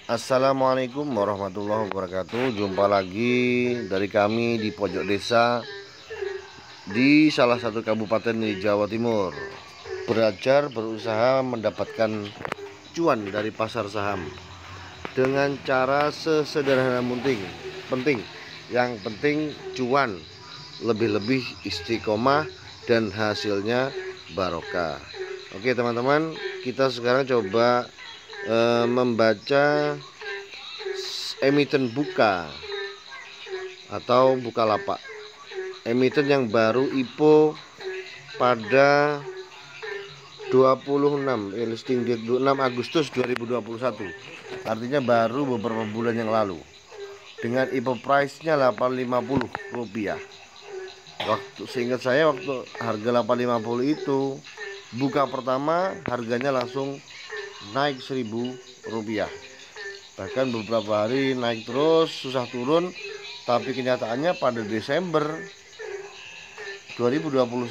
Assalamualaikum warahmatullahi wabarakatuh. Jumpa lagi dari kami di pojok desa di salah satu kabupaten di Jawa Timur. Belajar berusaha mendapatkan cuan dari pasar saham dengan cara sesederhana mungkin. Yang penting cuan, lebih-lebih istiqomah dan hasilnya barokah. Oke teman-teman, kita sekarang coba membaca emiten buka atau Bukalapak, emiten yang baru IPO pada 26 listing date 6 Agustus 2021, artinya baru beberapa bulan yang lalu, dengan IPO price nya Rp850. Waktu seingat saya, waktu harga Rp850 itu buka pertama harganya langsung naik Rp1.000. Bahkan beberapa hari naik terus, susah turun. Tapi kenyataannya pada Desember 2021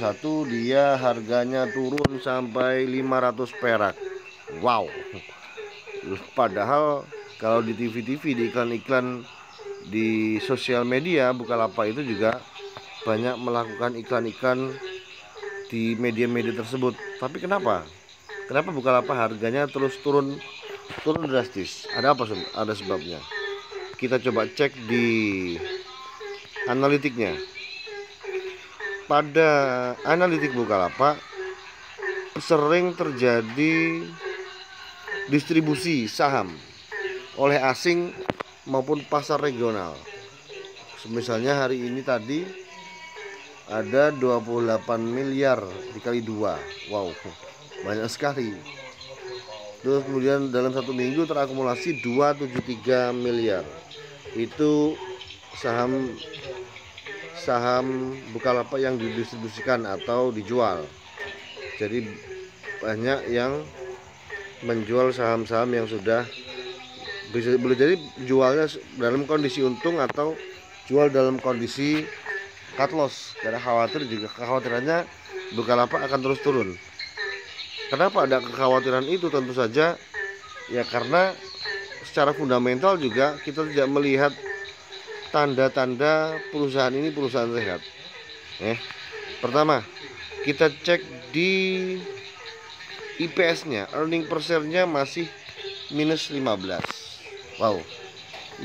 dia harganya turun sampai 500 perak. Wow. Padahal kalau di TV-TV, di iklan-iklan di sosial media, Bukalapak itu juga banyak melakukan iklan-iklan di media-media tersebut. Tapi kenapa Bukalapak harganya terus turun drastis? Ada apa? Ada sebabnya. Kita coba cek di analitiknya. Pada analitik Bukalapak sering terjadi distribusi saham oleh asing maupun pasar regional. Misalnya hari ini tadi ada 28 miliar dikali 2. Wow, banyak sekali. Terus kemudian dalam satu minggu terakumulasi 273 miliar. Itu saham Bukalapak yang didistribusikan atau dijual. Jadi banyak yang menjual saham-saham yang sudah boleh jadi jualnya dalam kondisi untung atau jual dalam kondisi cut loss, karena kekhawatirannya Bukalapak akan terus turun. Kenapa ada kekhawatiran itu? Tentu saja ya karena secara fundamental juga kita tidak melihat tanda-tanda perusahaan ini perusahaan sehat. Pertama, kita cek di IPS-nya, earning per share-nya masih minus 15. Wow,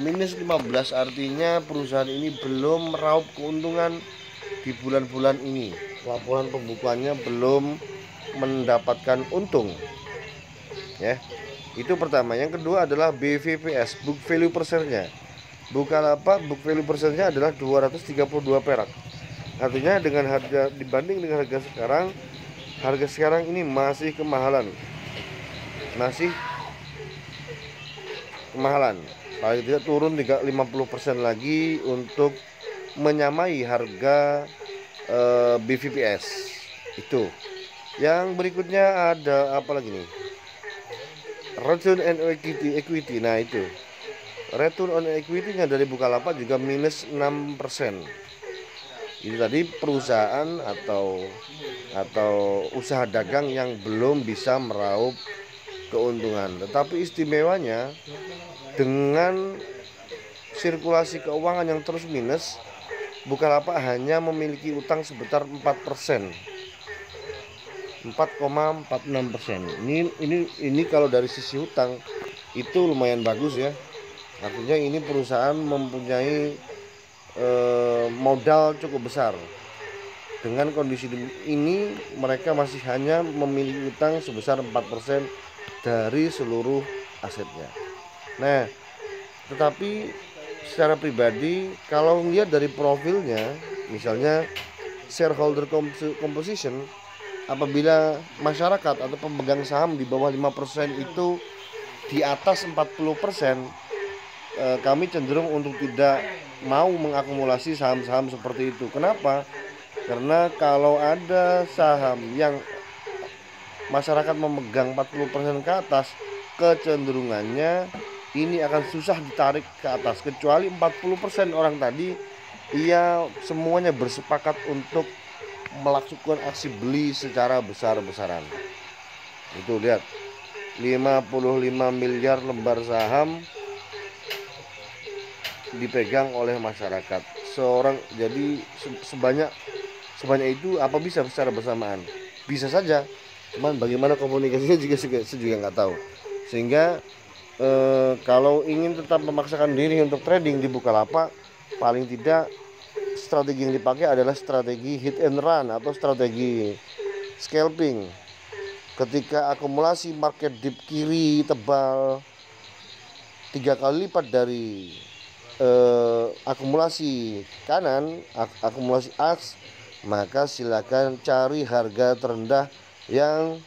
minus 15 artinya perusahaan ini belum meraup keuntungan di bulan-bulan ini. Laporan pembukuannya belum mendapatkan untung. Itu pertama. Yang kedua adalah BVPS, book value per share-nya. Bukalapak book value per share-nya adalah 232 perak. Artinya dengan harga, dibanding dengan harga sekarang ini masih kemahalan. Paling tidak turun 50% lagi untuk menyamai harga BVPS. Itu. Yang berikutnya ada apa lagi nih? Return on equity. Nah itu, return on equity-nya dari Bukalapak juga minus 6%. Ini tadi perusahaan atau usaha dagang yang belum bisa meraup keuntungan. Tetapi istimewanya, dengan sirkulasi keuangan yang terus minus, Bukalapak hanya memiliki utang sebesar 4%. 4,46%. Ini kalau dari sisi hutang itu lumayan bagus ya. Artinya ini perusahaan mempunyai modal cukup besar. Dengan kondisi ini mereka masih hanya memiliki utang sebesar 4% dari seluruh asetnya. Nah, tetapi secara pribadi kalau lihat dari profilnya, misalnya shareholder composition, apabila masyarakat atau pemegang saham di bawah 5% itu di atas 40%, kami cenderung untuk tidak mau mengakumulasi saham-saham seperti itu. Kenapa? Karena kalau ada saham yang masyarakat memegang 40% ke atas, kecenderungannya ini akan susah ditarik ke atas. Kecuali 40% orang tadi, ia semuanya bersepakat untuk melakukan aksi beli secara besar-besaran. Itu lihat, 55 miliar lembar saham dipegang oleh masyarakat seorang. Jadi sebanyak itu apa bisa secara bersamaan? Bisa saja, cuman bagaimana komunikasinya juga saya juga nggak tahu. Sehingga kalau ingin tetap memaksakan diri untuk trading di Bukalapak, paling tidak strategi yang dipakai adalah strategi hit and run atau strategi scalping. Ketika akumulasi market dip kiri tebal 3 kali lipat dari akumulasi kanan, akumulasi aks, maka silakan cari harga terendah yang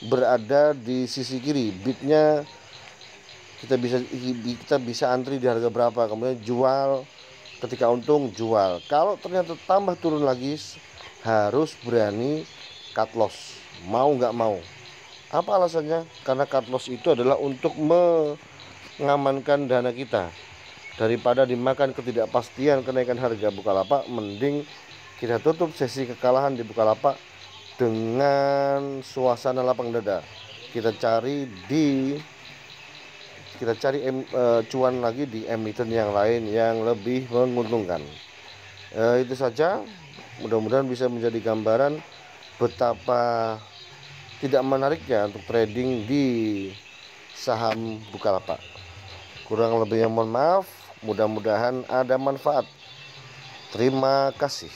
berada di sisi kiri. Bidnya kita bisa antri di harga berapa, kemudian jual. Ketika untung jual. Kalau ternyata tambah turun lagi, harus berani cut loss, mau nggak mau. Apa alasannya? Karena cut loss itu adalah untuk mengamankan dana kita. Daripada dimakan ketidakpastian kenaikan harga Bukalapak, mending kita tutup sesi kekalahan di Bukalapak dengan suasana lapang dada. Kita cari cuan lagi di emiten yang lain yang lebih menguntungkan. Itu saja, mudah-mudahan bisa menjadi gambaran betapa tidak menariknya untuk trading di saham Bukalapak. Kurang lebihnya mohon maaf, mudah-mudahan ada manfaat. Terima kasih.